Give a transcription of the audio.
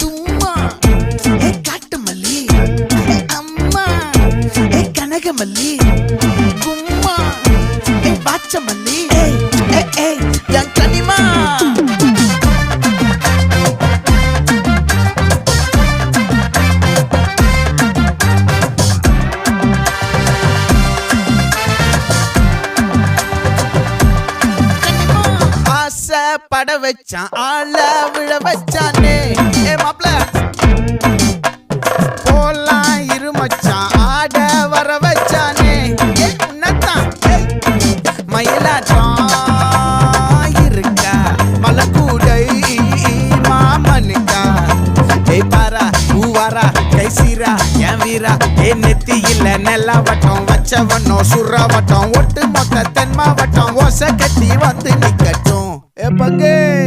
தும்மா ஏ காட்டு மல்லி அம்மா ஏ கனகமல்லி கும்மா ஏ பாச்ச மல்லி என் கனிமா பட வச்சான் ஆள விழ வச்சானே ஏ மாப்ள போலாம் இருமச்சான் ஆட வர வச்சானே ஏ உன்னத்தான் மயிலாட்டம் இருக்கா மலக்கூடை மாமனுக்கா ஏய் பாரா பூவாரா கைசீரா என் வீரா ஏ நெத்தி இல்ல நெல்லா வட்டம் வச்சவனோ சுறா வட்டம் ஒட்டு மொத்த தென் மாவட்டம் ஓசை கட்டி வந்து நிக்கட்டும். É pra quem?